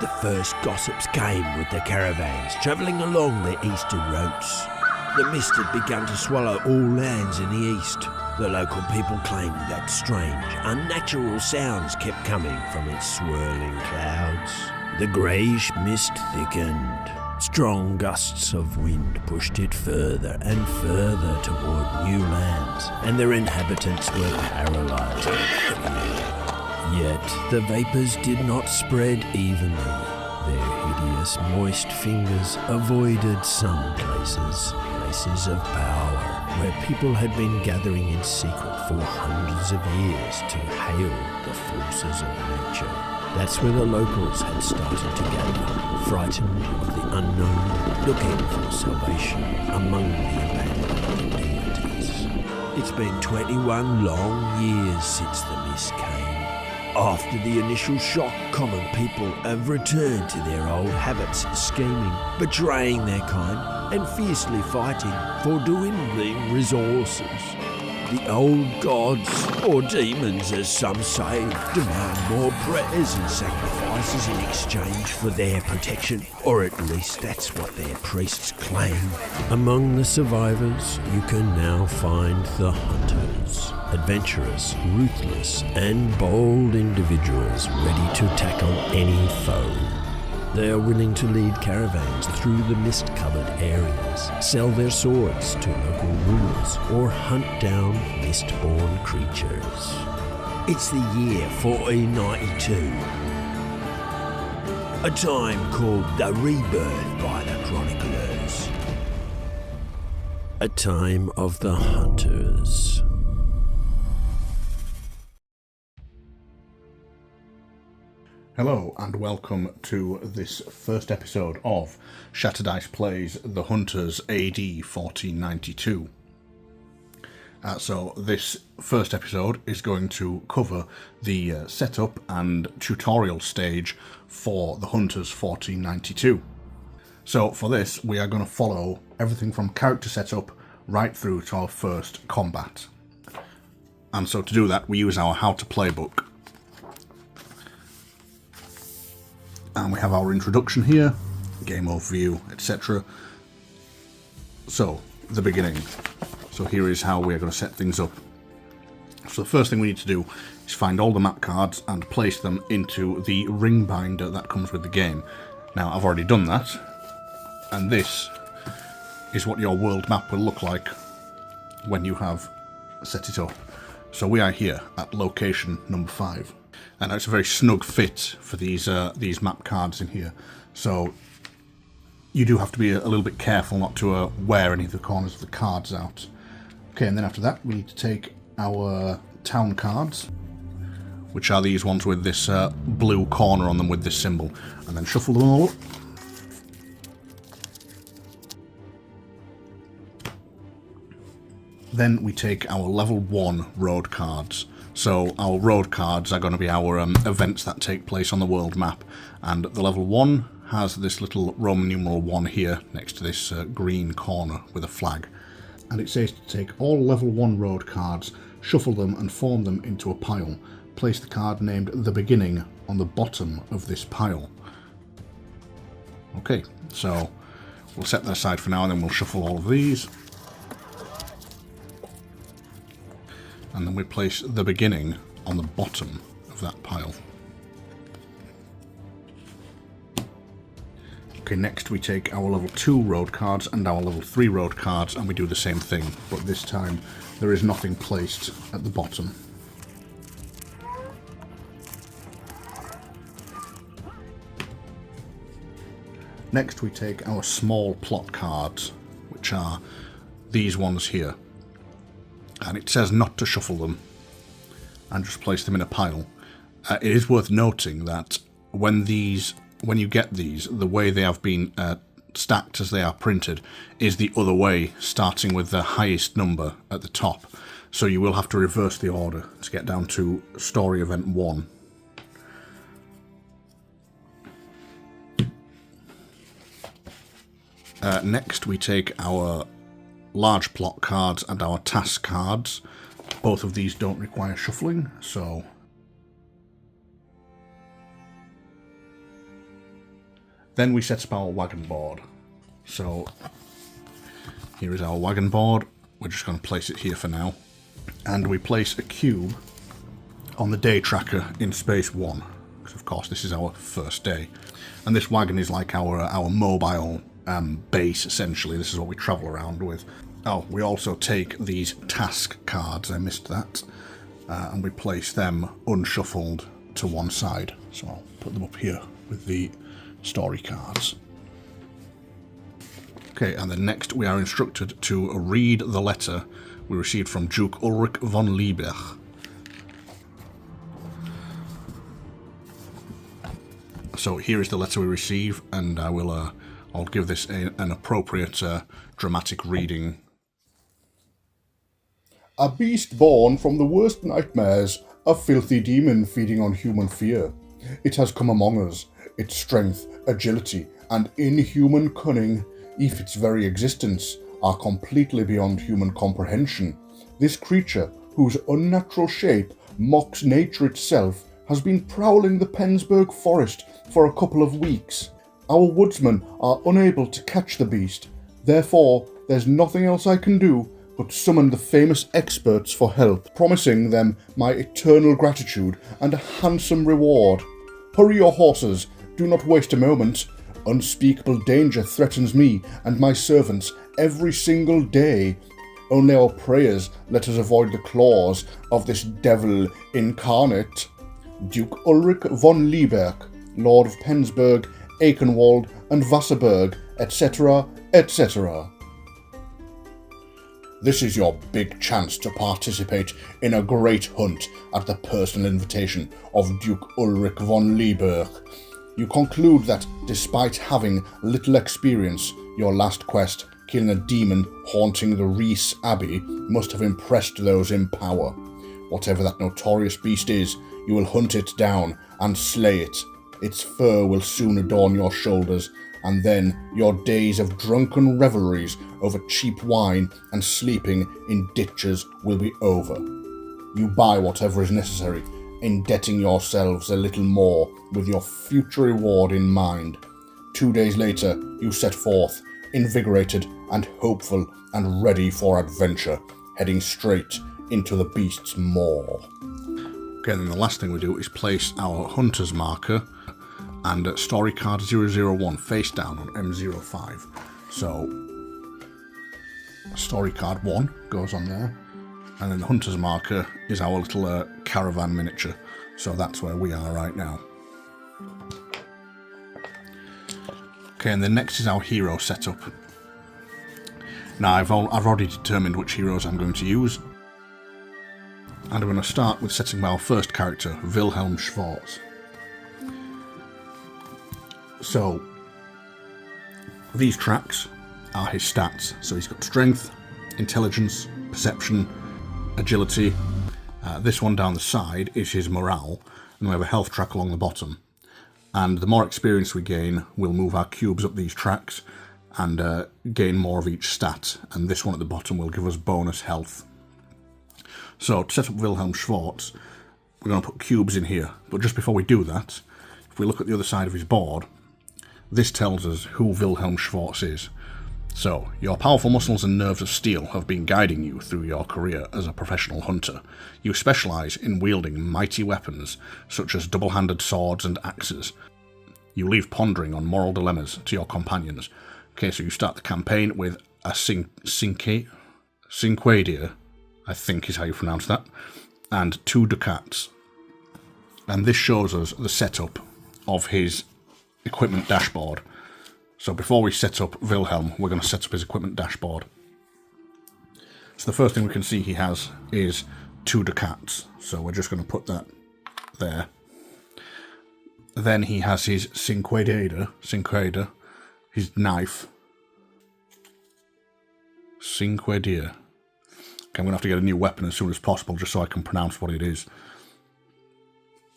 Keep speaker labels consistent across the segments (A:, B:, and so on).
A: The first gossips came with the caravans travelling along the eastern routes. The mist had begun to swallow all lands in the east. The local people claimed that strange, unnatural sounds kept coming from its swirling clouds. The greyish mist thickened. Strong gusts of wind pushed it further and further toward new lands, and their inhabitants were paralysed with fear. Yet the vapours did not spread evenly. Their hideous, moist fingers avoided some places of power, where people had been gathering in secret for hundreds of years to hail the forces of nature. That's where the locals had started to gather, frightened of the unknown, looking for salvation among the abandoned deities. It's been 21 long years since the mist came. After the initial shock, common people have returned to their old habits, scheming, betraying their kind, and fiercely fighting for dwindling resources. The old gods, or demons as some say, demand more prayers and sacrifices in exchange for their protection, or at least that's what their priests claim. Among the survivors, you can now find the hunters. Adventurous, ruthless, and bold individuals ready to tackle any foe. They are willing to lead caravans through the mist-covered areas, sell their swords to local rulers, or hunt down mist-born creatures. It's the year 1492, a time called the Rebirth by the chroniclers. A time of the hunters.
B: Hello and welcome to this first episode of Shatterdice Plays The Hunters AD 1492. So this first episode is going to cover the setup and tutorial stage for The Hunters 1492. So for this we are going to follow everything from character setup right through to our first combat. And so to do that we use our how to play book. And we have our introduction here, game overview, etc. So, the beginning. So here is how we're going to set things up. So the first thing we need to do is find all the map cards and place them into the ring binder that comes with the game. Now, I've already done that. And this is what your world map will look like when you have set it up. So we are here at location number 5. And it's a very snug fit for these map cards in here. So you do have to be a little bit careful not to wear any of the corners of the cards out. Okay, and then after that we need to take our town cards, which are these ones with this blue corner on them with this symbol, and then shuffle them all up. Then we take our level 1 road cards. So our road cards are going to be our events that take place on the world map, and the level 1 has this little Roman numeral 1 here next to this green corner with a flag. And it says to take all level 1 road cards, shuffle them and form them into a pile. Place the card named The Beginning on the bottom of this pile. Okay, so we'll set that aside for now and then we'll shuffle all of these. And then we place The Beginning on the bottom of that pile. Okay, next we take our level 2 road cards and our level 3 road cards and we do the same thing, but this time there is nothing placed at the bottom. Next we take our small plot cards, which are these ones here. And it says not to shuffle them and just place them in a pile. It is worth noting that when you get these, the way they have been stacked as they are printed is the other way, starting with the highest number at the top. So you will have to reverse the order to get down to story event 1. Next we take our large plot cards and our task cards. Both of these don't require shuffling, so Then we set up our wagon board. So here is our wagon board. We're just going to place it here for now. And we place a cube on the day tracker in space 1. Because of course this is our first day. And this wagon is like our mobile base, essentially. This is what we travel around with. Oh, we also take these task cards, I missed that. And we place them unshuffled to one side. So I'll put them up here with the story cards. Okay, and then next we are instructed to read the letter we received from Duke Ulrich von Liebig. So here is the letter we receive, and I'll give this an appropriate dramatic reading.
C: A beast born from the worst nightmares, a filthy demon feeding on human fear. It has come among us. Its strength, agility, and inhuman cunning, if its very existence, are completely beyond human comprehension. This creature, whose unnatural shape mocks nature itself, has been prowling the Penzberg forest for a couple of weeks. Our woodsmen are unable to catch the beast. Therefore, there's nothing else I can do but summon the famous experts for help, promising them my eternal gratitude and a handsome reward. Hurry your horses, do not waste a moment. Unspeakable danger threatens me and my servants every single day. Only our prayers let us avoid the claws of this devil incarnate. Duke Ulrich von Liebig, Lord of Penzberg, Eichenwald and Wasserburg, etc., etc. This is your big chance to participate in a great hunt at the personal invitation of Duke Ulrich von Liebig. You conclude that, despite having little experience, your last quest, killing a demon haunting the Reese Abbey, must have impressed those in power. Whatever that notorious beast is, you will hunt it down and slay it. Its fur will soon adorn your shoulders, and then your days of drunken revelries over cheap wine and sleeping in ditches will be over. You buy whatever is necessary, indebting yourselves a little more with your future reward in mind. 2 days later, you set forth, invigorated and hopeful and ready for adventure, heading straight into the beast's maw.
B: Okay, then the last thing we do is place our hunter's marker and story card 001 face down on M05. So story card 1 goes on there, and then the hunter's marker is our little caravan miniature. So that's where we are right now. Okay, and then next is our hero setup. Now I've already determined which heroes I'm going to use, and I'm going to start with setting our first character, Vilhelm Schwarz. So these tracks are his stats. So he's got strength, intelligence, perception, agility. This one down the side is his morale, and we have a health track along the bottom. And the more experience we gain, we'll move our cubes up these tracks and gain more of each stat. And this one at the bottom will give us bonus health. So to set up Vilhelm Schwarz, we're going to put cubes in here. But just before we do that, if we look at the other side of his board, this tells us who Vilhelm Schwarz is. So, your powerful muscles and nerves of steel have been guiding you through your career as a professional hunter. You specialise in wielding mighty weapons, such as double-handed swords and axes. You leave pondering on moral dilemmas to your companions. Okay, so you start the campaign with a cinquedia, I think is how you pronounce that, and 2 ducats. And this shows us the setup of his equipment dashboard. So before we set up Vilhelm, we're going to set up his equipment dashboard. So the first thing we can see he has is 2 ducats. So we're just going to put that there. Then he has his cinquedia, his knife. Cinquedia. Okay, I'm going to have to get a new weapon as soon as possible just so I can pronounce what it is.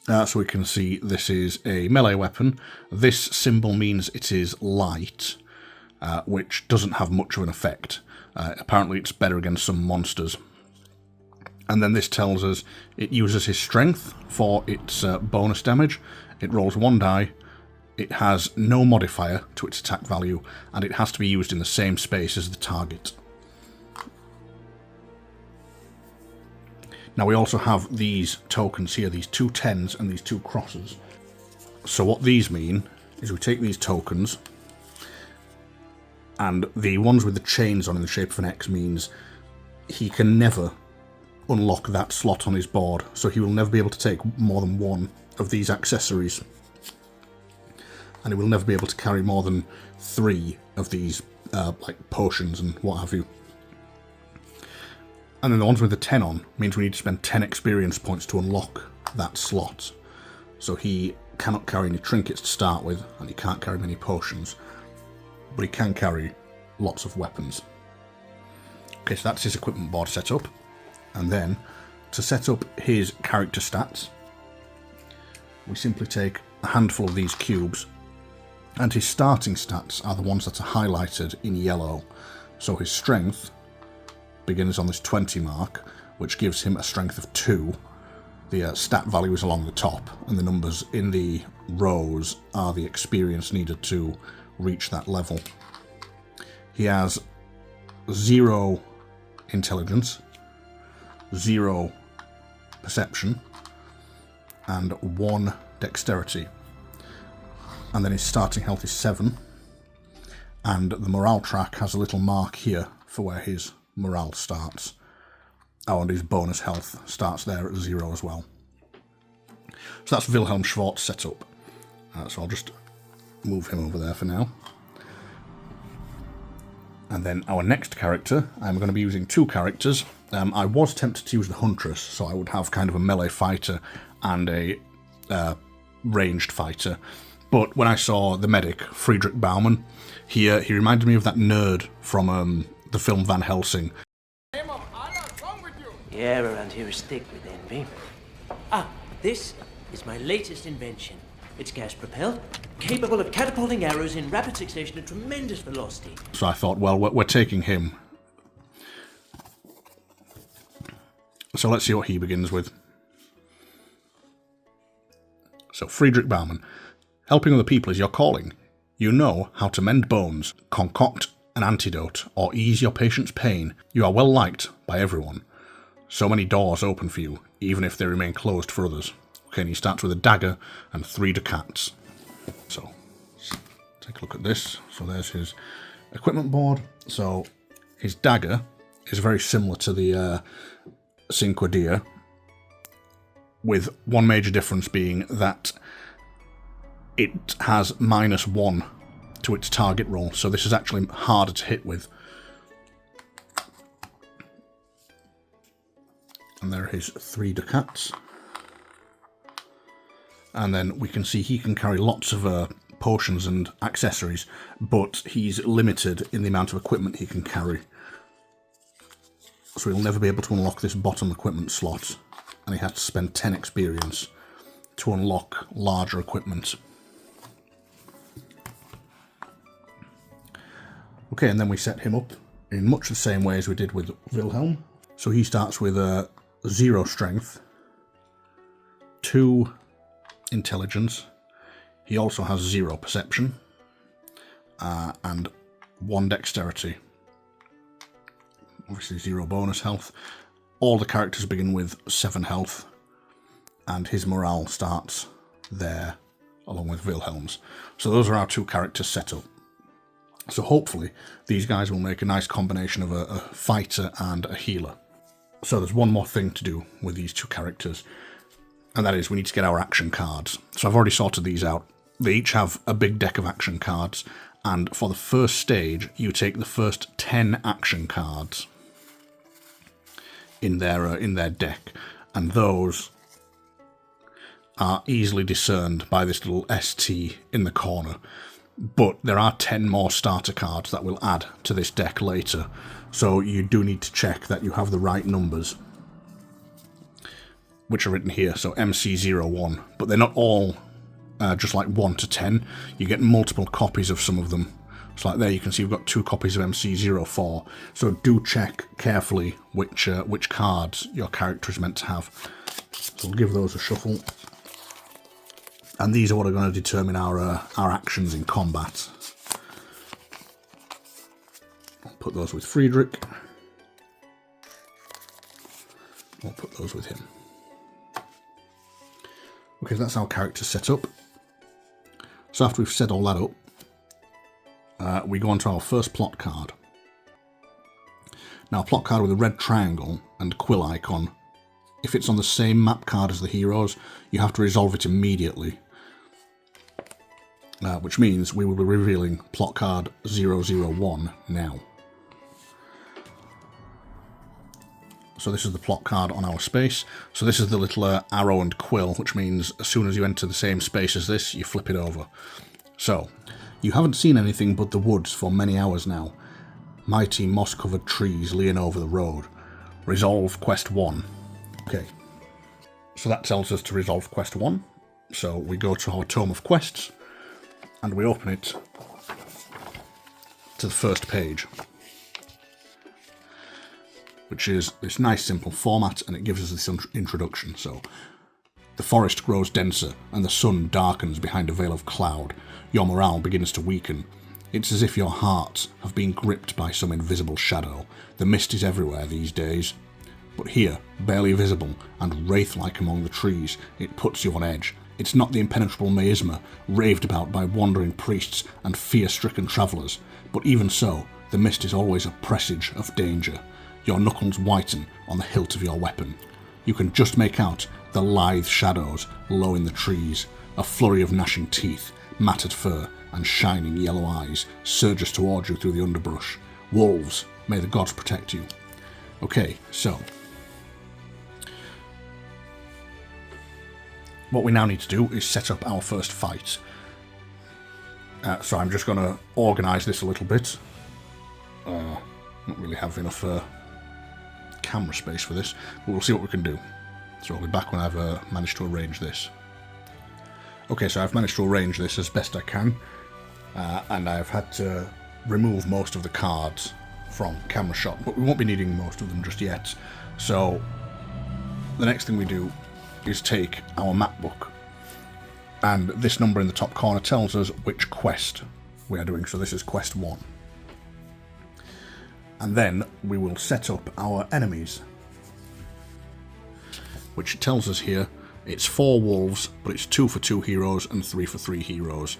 B: So we can see this is a melee weapon. This symbol means it is light, which doesn't have much of an effect. Apparently it's better against some monsters. And then this tells us it uses his strength for its bonus damage. It rolls 1 die, It has no modifier to its attack value, and it has to be used in the same space as the target. Now we also have these tokens here, these 2 10s and these 2 crosses. So what these mean is we take these tokens, and the ones with the chains on in the shape of an X means he can never unlock that slot on his board, so he will never be able to take more than one of these accessories. And he will never be able to carry more than 3 of these like potions and what have you. And then the ones with the 10 on means we need to spend 10 experience points to unlock that slot. So he cannot carry any trinkets to start with, and he can't carry many potions, but he can carry lots of weapons. Okay, so that's his equipment board set up. And then, to set up his character stats, we simply take a handful of these cubes, and his starting stats are the ones that are highlighted in yellow. So his strength begins on this 20 mark, which gives him a strength of 2. The stat value is along the top, and the numbers in the rows are the experience needed to reach that level. He has 0 intelligence, 0 perception, and 1 dexterity. And then his starting health is 7, and the morale track has a little mark here for where his morale starts. Oh, and his bonus health starts there at 0 as well. So that's Wilhelm Schwartz set up. So I'll just move him over there for now. And then our next character, I'm going to be using 2 characters. I was tempted to use the Huntress, so I would have kind of a melee fighter and a ranged fighter. But when I saw the medic, Friedrich Baumann, he reminded me of that nerd from the film Van Helsing.
D: Yeah, around here is thick with envy. Ah, this is my latest invention. It's gas-propelled, capable of catapulting arrows in rapid succession at tremendous velocity.
B: So I thought, well, we're taking him. So let's see what he begins with. So, Friedrich Baumann. Helping other people is your calling. You know how to mend bones, concoct an antidote, or ease your patient's pain. You are well liked by everyone. So many doors open for you, even if they remain closed for others. Okay, and he starts with a dagger and 3 ducats. So, take a look at this. So there's his equipment board. So, his dagger is very similar to the Cinque Dia, with one major difference being that it has -1 to its target roll, so this is actually harder to hit with. And there are his 3 ducats. And then we can see he can carry lots of potions and accessories, but he's limited in the amount of equipment he can carry. So he'll never be able to unlock this bottom equipment slot, and he has to spend 10 experience to unlock larger equipment. Okay, and then we set him up in much the same way as we did with Wilhelm. So he starts with 0 strength, 2 intelligence. He also has 0 perception, and 1 dexterity. Obviously 0 bonus health. All the characters begin with 7 health, and his morale starts there along with Wilhelm's. So those are our 2 characters set up. So hopefully these guys will make a nice combination of a fighter and a healer. So there's one more thing to do with these 2 characters, and that is we need to get our action cards. So I've already sorted these out. They each have a big deck of action cards, and for the first stage you take the first 10 action cards in their deck, and those are easily discerned by this little ST in the corner. But there are 10 more starter cards that will add to this deck later, so you do need to check that you have the right numbers, which are written here, so MC01, but they're not all just like 1 to 10. You get multiple copies of some of them. So like there you can see we've got 2 copies of MC04, so do check carefully which cards your character is meant to have. So we'll give those a shuffle. And these are what are going to determine our actions in combat. I'll put those with Friedrich. I'll put those with him. Okay, so that's our character set up. So after we've set all that up, we go on to our first plot card. Now, a plot card with a red triangle and quill icon, if it's on the same map card as the heroes, you have to resolve it immediately. Which means we will be revealing plot card 001 now. So this is the plot card on our space. So this is the little arrow and quill, which means as soon as you enter the same space as this, you flip it over. So, you haven't seen anything but the woods for many hours now. Mighty moss-covered trees lean over the road. Resolve quest 1. Okay, so that tells us to resolve quest 1. So we go to our tome of quests, and we open it to the first page, which is this nice simple format, and it gives us this introduction. So, the forest grows denser, and the sun darkens behind a veil of cloud. Your morale begins to weaken. It's as if your hearts have been gripped by some invisible shadow. The mist is everywhere these days. But here, barely visible, and wraith-like among the trees, it puts you on edge. It's not the impenetrable miasma, raved about by wandering priests and fear-stricken travellers, but even so, the mist is always a presage of danger. Your knuckles whiten on the hilt of your weapon. You can just make out the lithe shadows low in the trees. A flurry of gnashing teeth, matted fur, and shining yellow eyes surges towards you through the underbrush. Wolves, may the gods protect you. Okay, so what we now need to do is set up our first fight. So I'm just going to organise this a little bit. Don't really have enough camera space for this, but we'll see what we can do. So I'll be back when I've managed to arrange this. Okay, so I've managed to arrange this as best I can, and I've had to remove most of the cards from camera shot, but we won't be needing most of them just yet. So the next thing we do is take our map book, and this number in the top corner tells us which quest we are doing. So this is quest 1. And then we will set up our enemies, which tells us here it's 4 wolves, but it's 2 for 2 heroes and 3 for 3 heroes.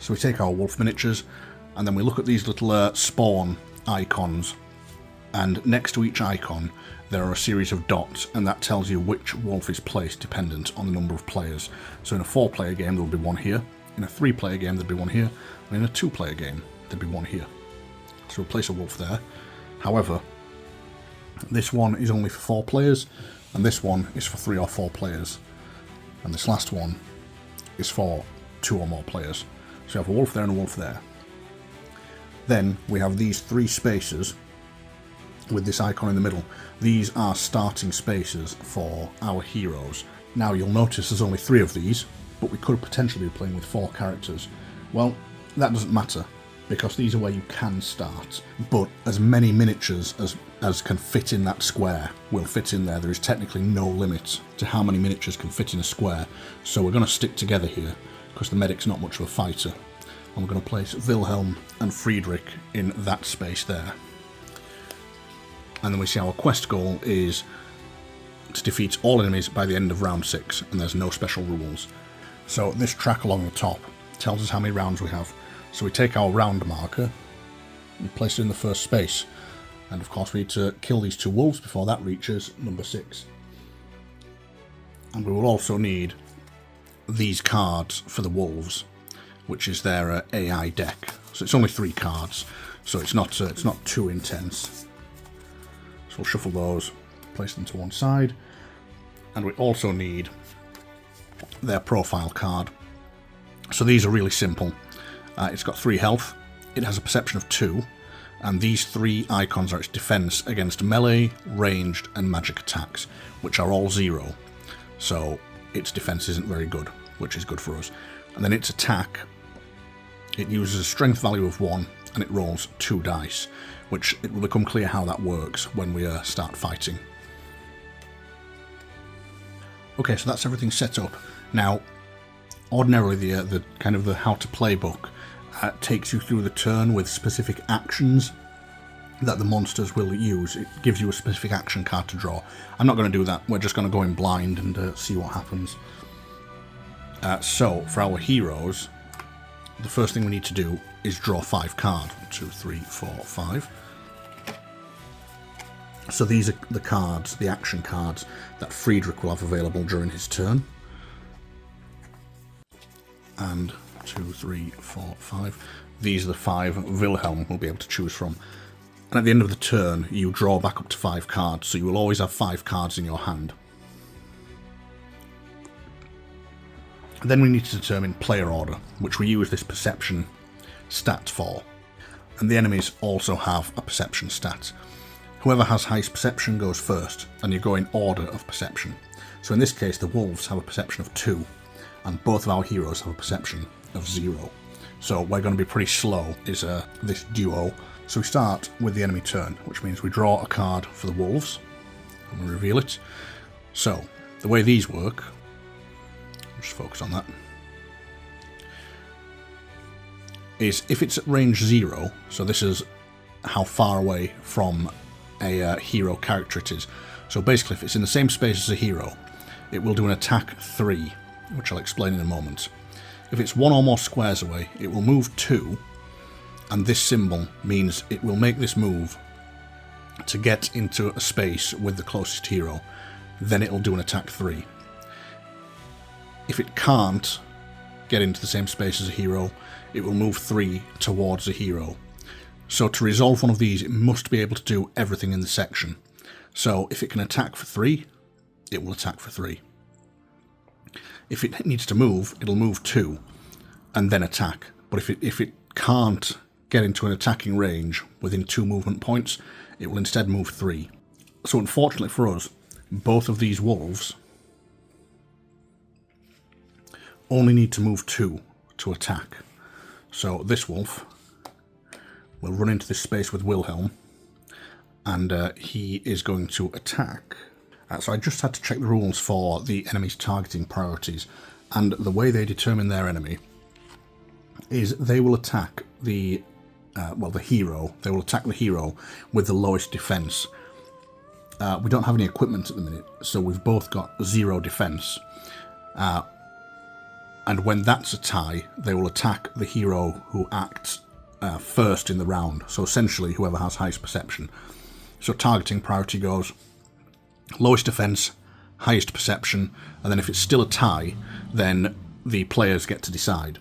B: So we take our wolf miniatures, and then we look at these little spawn icons, and next to each icon there are a series of dots, and that tells you which wolf is placed dependent on the number of players. So in a 4-player game there will be one here, in a 3-player game there'll be one here, and in a 2-player game there'd be one here. So we'll place a wolf there. However, this one is only for 4 players, and this one is for 3 or 4 players, and this last one is for 2 or more players. So you have a wolf there and a wolf there. Then we have these 3 spaces with this icon in the middle. These are starting spaces for our heroes. Now you'll notice there's only 3 of these, but we could potentially be playing with 4 characters. Well, that doesn't matter, because these are where you can start, but as many miniatures as can fit in that square will fit in there. There is technically no limit to how many miniatures can fit in a square, so we're going to stick together here, because the medic's not much of a fighter, and we're going to place Vilhelm and Friedrich in that space there. And then we see our quest goal is to defeat all enemies by the end of round 6, and there's no special rules. So this track along the top tells us how many rounds we have. So we take our round marker and place it in the first space. And of course we need to kill these 2 wolves before that reaches number 6. And we will also need these cards for the wolves, which is their AI deck. So it's only 3 cards, so it's not too intense. So we'll shuffle those, place them to one side. And we also need their profile card. So these are really simple. It's got 3 health, it has a perception of 2, and these 3 icons are its defense against melee, ranged, and magic attacks, which are all 0. So its defense isn't very good, which is good for us. And then its attack, it uses a strength value of 1, and it rolls 2 dice, which it will become clear how that works when we start fighting. Okay, so that's everything set up. Now, ordinarily the kind of the how to play book takes you through the turn with specific actions that the monsters will use. It gives you a specific action card to draw. I'm not going to do that. We're just going to go in blind and see what happens. So, for our heroes, the first thing we need to do is draw 5 cards. 1, 2, 3, 4, 5. So these are the cards, the action cards, that Friedrich will have available during his turn. And 2, 3, 4, 5. These are the 5 Wilhelm will be able to choose from. And at the end of the turn, you draw back up to 5 cards, so you will always have 5 cards in your hand. Then we need to determine player order, which we use this perception stat for. And the enemies also have a perception stat. Whoever has highest perception goes first, and you go in order of perception. So in this case, the wolves have a perception of 2, and both of our heroes have a perception of 0. So we're going to be pretty slow, is this duo. So we start with the enemy turn, which means we draw a card for the wolves, and we reveal it. So, the way these work, just focus on that, is if it's at range 0, so this is how far away from a hero character it is. So basically, if it's in the same space as a hero, it will do an attack 3, which I'll explain in a moment. If it's 1 or more squares away, it will move 2, and this symbol means it will make this move to get into a space with the closest hero. Then it'll do an attack 3. If it can't get into the same space as a hero, it will move 3 towards a hero. So to resolve one of these, it must be able to do everything in the section. So if it can attack for 3, it will attack for 3. If it needs to move, it'll move 2 and then attack. But if it can't get into an attacking range within 2 movement points, it will instead move 3. So unfortunately for us, both of these wolves only need to move 2 to attack. So this wolf will run into this space with Wilhelm, and he is going to attack. So I just had to check the rules for the enemy's targeting priorities, and the way they determine their enemy is they will attack the hero. They will attack the hero with the lowest defense. We don't have any equipment at the minute, so we've both got 0 defense. And when that's a tie, they will attack the hero who acts first in the round. So essentially, whoever has highest perception. So targeting priority goes lowest defense, highest perception, and then if it's still a tie, then the players get to decide.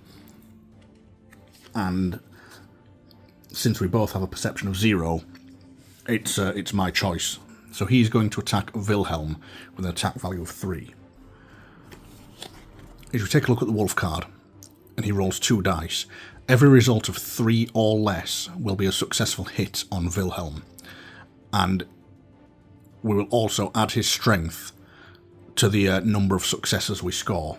B: And since we both have a perception of 0, it's my choice. So he's going to attack Vilhelm with an attack value of 3. If we take a look at the wolf card, and he rolls 2 dice, every result of 3 or less will be a successful hit on Vilhelm. And we will also add his strength to the number of successes we score.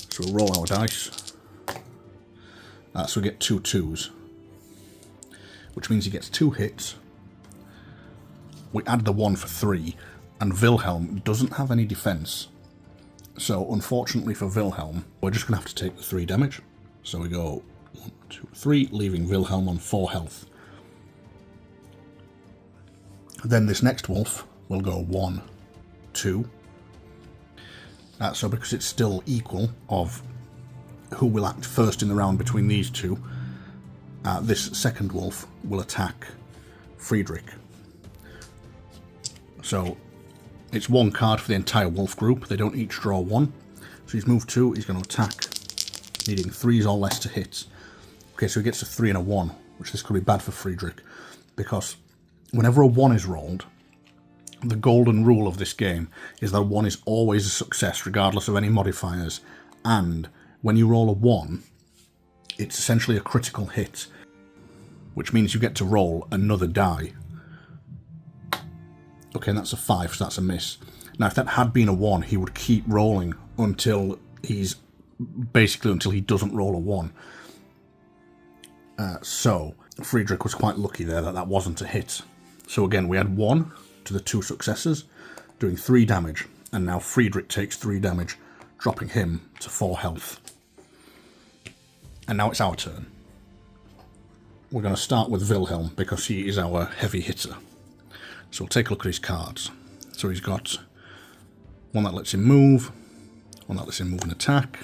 B: So we'll roll our dice. So we get 2 2s, which means he gets 2 hits. We add the 1 for 3, and Vilhelm doesn't have any defense. So unfortunately for Vilhelm, we're just going to have to take the 3 damage. So we go 1, 2, 3, leaving Vilhelm on 4 health. Then this next wolf will go 1, 2. So because it's still equal of who will act first in the round between these two, this second wolf will attack Friedrich. So it's 1 card for the entire wolf group. They don't each draw 1. So he's moved 2. He's going to attack, needing 3s or less to hit. Okay, so he gets a 3 and a 1, which this could be bad for Friedrich, because whenever a 1 is rolled, the golden rule of this game is that 1 is always a success, regardless of any modifiers. And when you roll a 1, it's essentially a critical hit, which means you get to roll another die. Okay, and that's a 5, so that's a miss. Now, if that had been a 1, he would keep rolling until he doesn't roll a 1. So Friedrich was quite lucky there that wasn't a hit. So again, we add 1 to the 2 successes, doing 3 damage, and now Friedrich takes 3 damage, dropping him to 4 health. And now it's our turn. We're going to start with Vilhelm, because he is our heavy hitter. So we'll take a look at his cards. So he's got one that lets him move, one that lets him move and attack,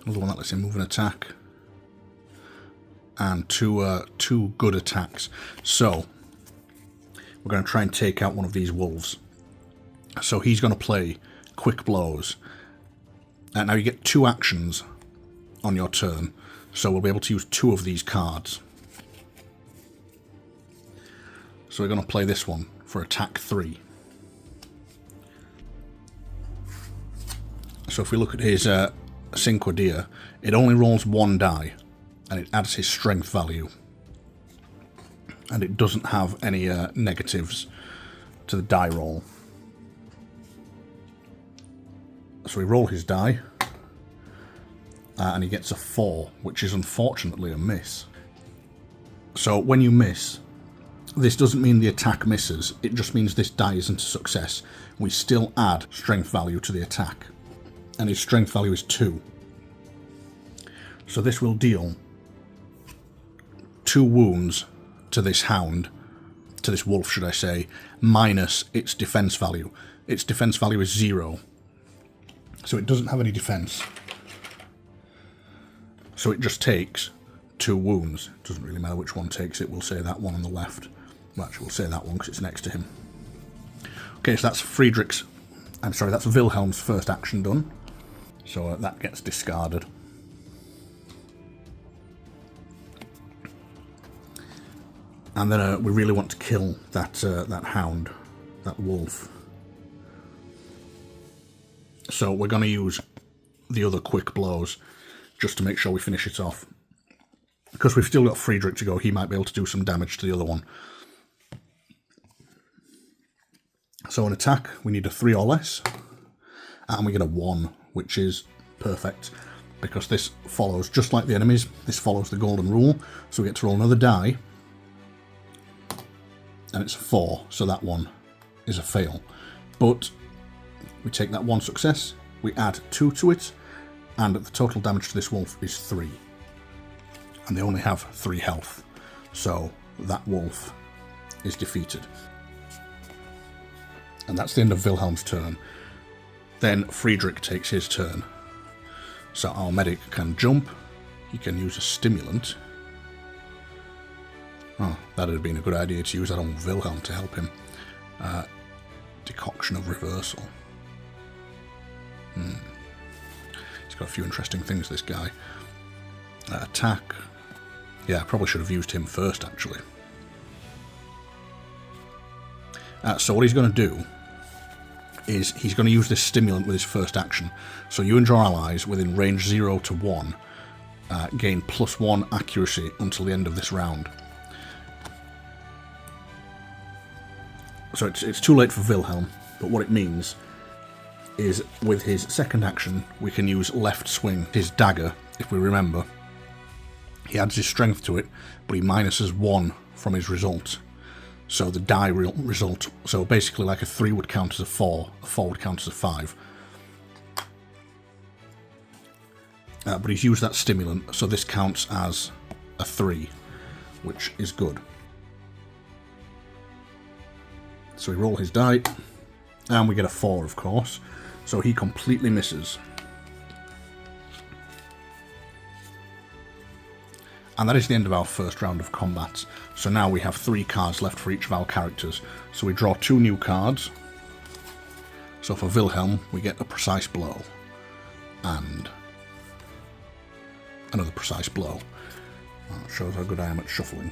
B: another one that lets him move and attack, and two good attacks. So we're going to try and take out one of these wolves. So he's going to play Quick Blows. Now you get 2 actions on your turn, so we'll be able to use 2 of these cards. So we're going to play this one for attack 3. So if we look at his Cinque Dia, it only rolls 1 die, and it adds his strength value. And it doesn't have any negatives to the die roll. So we roll his die, and he gets a 4, which is unfortunately a miss. So when you miss, this doesn't mean the attack misses, it just means this die isn't a success. We still add strength value to the attack, and his strength value is 2. So this will deal 2 wounds to this hound, to this wolf should I say, minus its defense value. Its defense value is 0. So it doesn't have any defense. So it just takes 2 wounds. It doesn't really matter which one takes it. We'll say that one on the left. Well, actually, we'll say that one because it's next to him. Okay, so that's Wilhelm's first action done. So that gets discarded. And then we really want to kill that hound, that wolf. So we're going to use the other Quick Blows just to make sure we finish it off. Because we've still got Friedrich to go, he might be able to do some damage to the other one. So an attack, we need a 3 or less. And we get a 1, which is perfect. Because this follows, just like the enemies, this follows the golden rule. So we get to roll another die. And it's a 4, so that one is a fail. But we take that 1 success, we add 2 to it, and the total damage to this wolf is 3. And they only have 3 health, so that wolf is defeated. And that's the end of Wilhelm's turn. Then Friedrich takes his turn. So our medic can jump, he can use a stimulant. Oh, that would have been a good idea to use that on Vilhelm to help him. Decoction of reversal. He's got a few interesting things, this guy. Attack. Yeah, I probably should have used him first, actually. So what he's going to do is he's going to use this stimulant with his first action. So you and your allies within range 0 to 1 gain +1 accuracy until the end of this round. So it's too late for Vilhelm, but what it means is with his second action we can use left swing, his dagger, if we remember. He adds his strength to it, but he minuses 1 from his result. So the die result, so basically like a 3 would count as a 4 would count as a 5. But he's used that stimulant, so this counts as a 3, which is good. So we roll his die, and we get a 4, of course. So he completely misses. And that is the end of our first round of combat. So now we have 3 cards left for each of our characters. So we draw 2 new cards. So for Vilhelm, we get a precise blow. And another precise blow. That shows how good I am at shuffling.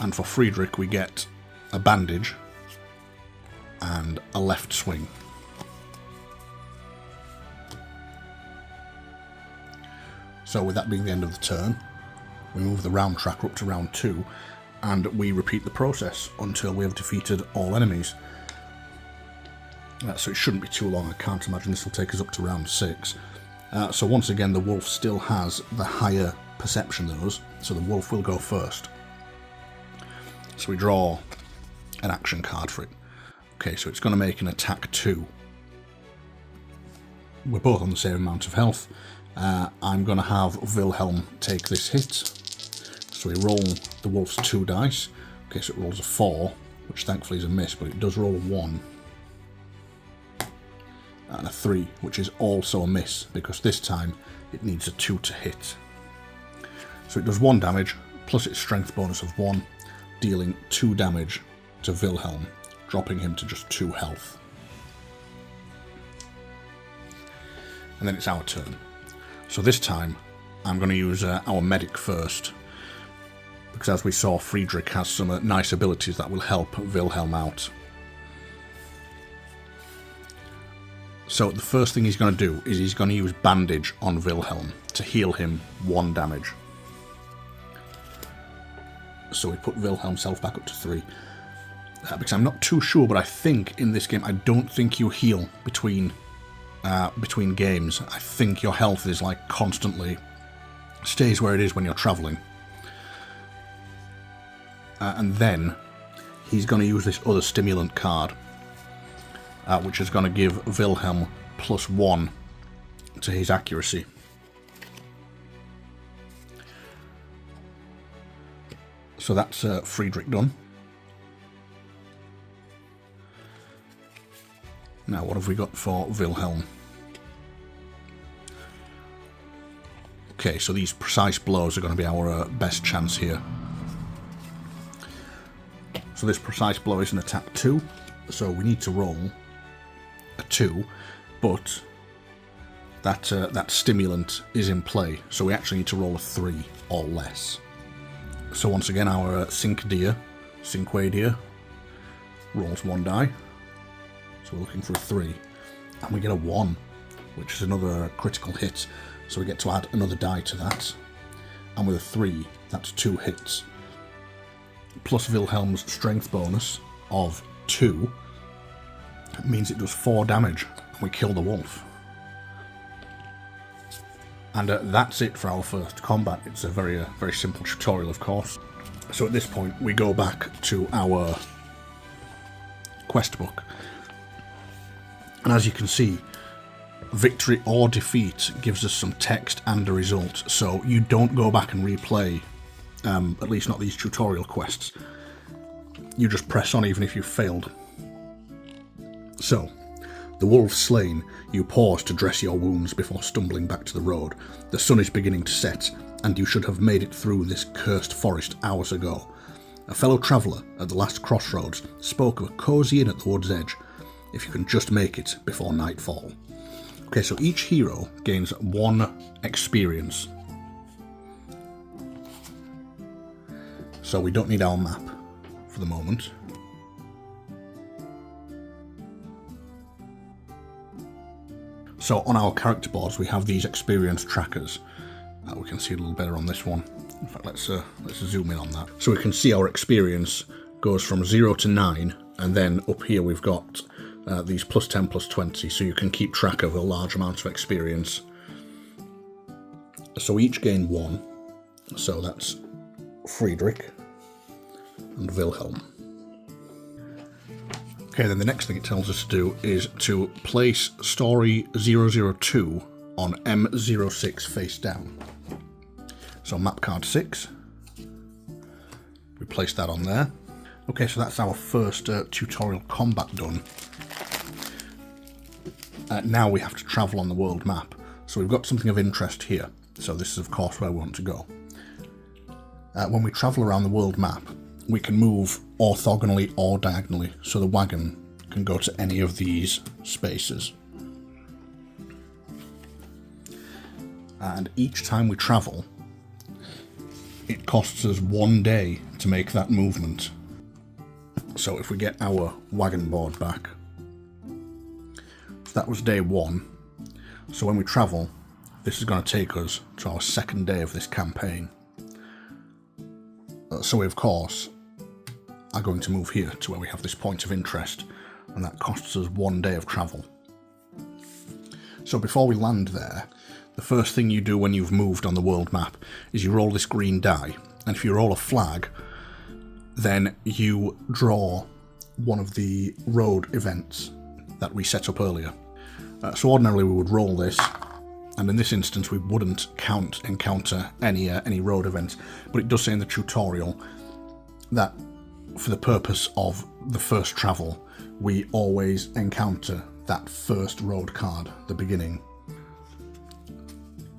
B: And for Friedrich, we get a bandage and a left swing. So with that being the end of the turn, we move the round tracker up to round 2, and we repeat the process until we have defeated all enemies. So it shouldn't be too long. I can't imagine this will take us up to round 6. So once again, the wolf still has the higher perception than us, so the wolf will go first. So we draw an action card for it. Okay, so it's going to make an attack 2. We're both on the same amount of health. I'm going to have Vilhelm take this hit. So we roll the wolf's 2 dice. Okay, so it rolls a 4, which thankfully is a miss, but it does roll a 1. And a 3, which is also a miss, because this time it needs a 2 to hit. So it does 1 damage, plus its strength bonus of 1, dealing 2 damage to Vilhelm, dropping him to just 2 health. And then it's our turn. So this time, I'm going to use our medic first, because as we saw, Friedrich has some nice abilities that will help Vilhelm out. So the first thing he's going to do is he's going to use Bandage on Vilhelm to heal him 1 damage. So we put Vilhelm's health back up to 3. Because I'm not too sure, but I think in this game, I don't think you heal between games. I think your health is like constantly stays where it is when you're travelling. And then he's going to use this other stimulant card, which is going to give Vilhelm +1 to his accuracy. So that's Friedrich done. Now, what have we got for Vilhelm? Okay, so these precise blows are going to be our best chance here. So this precise blow is an attack 2, so we need to roll a 2, but that stimulant is in play, so we actually need to roll a 3 or less. So once again, our Cinque Deer, rolls 1 die, so we're looking for a 3, and we get a 1, which is another critical hit, so we get to add another die to that, and with a 3, that's 2 hits. Plus Vilhelm's strength bonus of 2 means it does 4 damage, and we kill the wolf. And that's it for our first combat. It's a very simple tutorial, of course. So at this point, we go back to our quest book. And as you can see, victory or defeat gives us some text and a result. So you don't go back and replay, at least not these tutorial quests. You just press on even if you've failed. So, the wolf slain, you pause to dress your wounds before stumbling back to the road. The sun is beginning to set, and you should have made it through this cursed forest hours ago. A fellow traveller at the last crossroads spoke of a cosy inn at the wood's edge, if you can just make it before nightfall. Okay, so each hero gains 1 experience. So we don't need our map for the moment. So on our character boards, we have these experience trackers. We can see a little better on this one. In fact, let's zoom in on that. So we can see our experience goes from 0 to 9, and then up here we've got these +10, +20, so you can keep track of a large amount of experience. So we each gain 1. So that's Friedrich and Vilhelm. Okay, then the next thing it tells us to do is to place story 002 on M06 face down. So map card 6, we place that on there. Okay, so that's our first tutorial combat done. Now we have to travel on the world map. So we've got something of interest here. So this is of course where we want to go. When we travel around the world map, we can move orthogonally or diagonally, so the wagon can go to any of these spaces. And each time we travel, it costs us 1 day to make that movement. So if we get our wagon board back, so that was day 1. So when we travel, this is going to take us to our 2nd day of this campaign. So we, of course, are going to move here to where we have this point of interest, and that costs us 1 day of travel. So before we land there, the first thing you do when you've moved on the world map is you roll this green die, and if you roll a flag, then you draw one of the road events that we set up earlier. So ordinarily we would roll this, and in this instance we wouldn't encounter any road events, but it does say in the tutorial that for the purpose of the first travel, we always encounter that first road card, the beginning.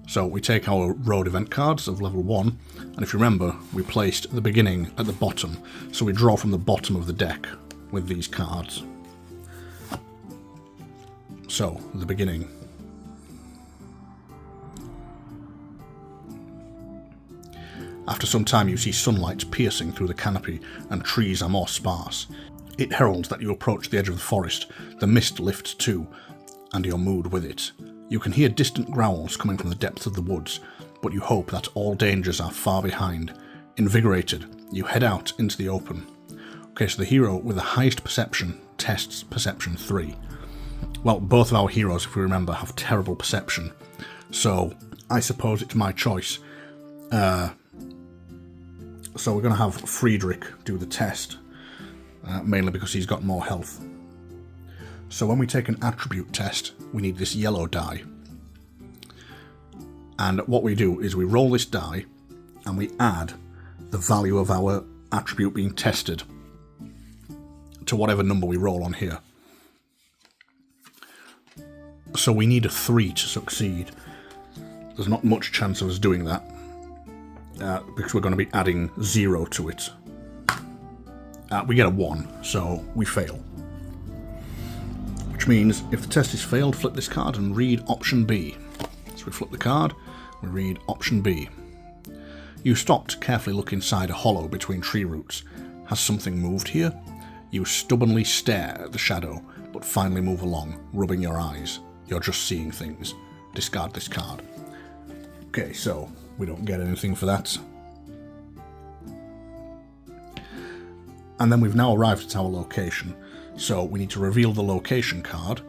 B: So we take our road event cards of level 1, and if you remember, we placed the beginning at the bottom, so we draw from the bottom of the deck with these cards. So, the beginning. After some time you see sunlight piercing through the canopy, and trees are more sparse. It heralds that you approach the edge of the forest. The mist lifts too, and your mood with it. You can hear distant growls coming from the depths of the woods, but you hope that all dangers are far behind. Invigorated, you head out into the open. Okay, so the hero with the highest perception tests perception 3. Well, both of our heroes, if we remember, have terrible perception, so I suppose it's my choice. So we're going to have Friedrich do the test, mainly because he's got more health. So when we take an attribute test, we need this yellow die. And what we do is we roll this die, and we add the value of our attribute being tested to whatever number we roll on here. So we need a 3 to succeed. There's not much chance of us doing that, because we're going to be adding 0 to it. We get a 1, so we fail. Which means, if the test is failed, flip this card and read option B. So we flip the card, we read option B. You stop to carefully look inside a hollow between tree roots. Has something moved here? You stubbornly stare at the shadow, but finally move along, rubbing your eyes. You're just seeing things. Discard this card. Okay, so we don't get anything for that. And then we've now arrived at our location. So we need to reveal the location card,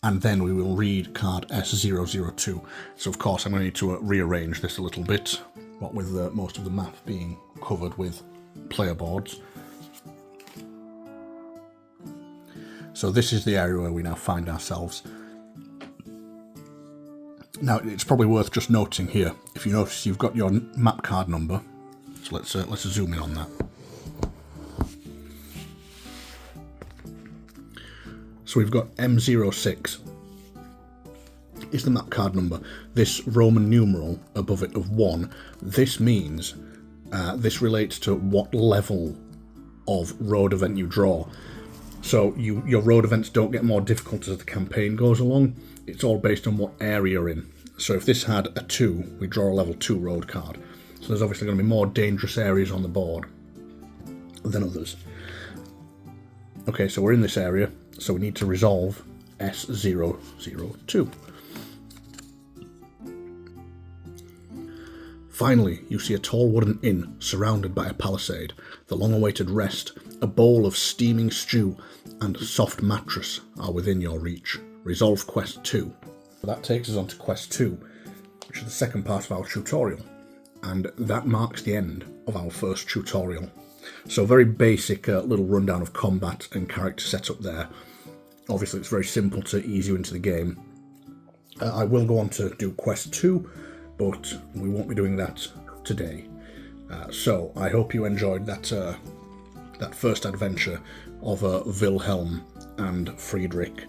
B: and then we will read card S002. So of course I'm going to need to rearrange this a little bit, what with most of the map being covered with player boards. So this is the area where we now find ourselves. Now it's probably worth just noting here, if you notice you've got your map card number, so let's zoom in on that. So we've got M06 is the map card number. This Roman numeral above it of 1, this means this relates to what level of road event you draw. So your road events don't get more difficult as the campaign goes along. It's all based on what area you're in. So if this had a 2, we draw a level 2 road card. So there's obviously going to be more dangerous areas on the board than others. Okay, so we're in this area, so we need to resolve S002. Finally, you see a tall wooden inn surrounded by a palisade, the long-awaited rest, a bowl of steaming stew, and a soft mattress are within your reach. Resolve Quest 2. That takes us on to Quest 2, which is the second part of our tutorial, and that marks the end of our first tutorial. So very basic little rundown of combat and character setup there. Obviously it's very simple to ease you into the game. I will go on to do Quest 2, but we won't be doing that today. So I hope you enjoyed that first adventure of Vilhelm and Friedrich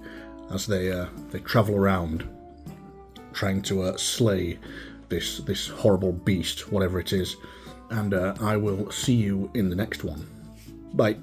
B: as they travel around trying to slay this horrible beast, whatever it is. And I will see you in the next one. Bye.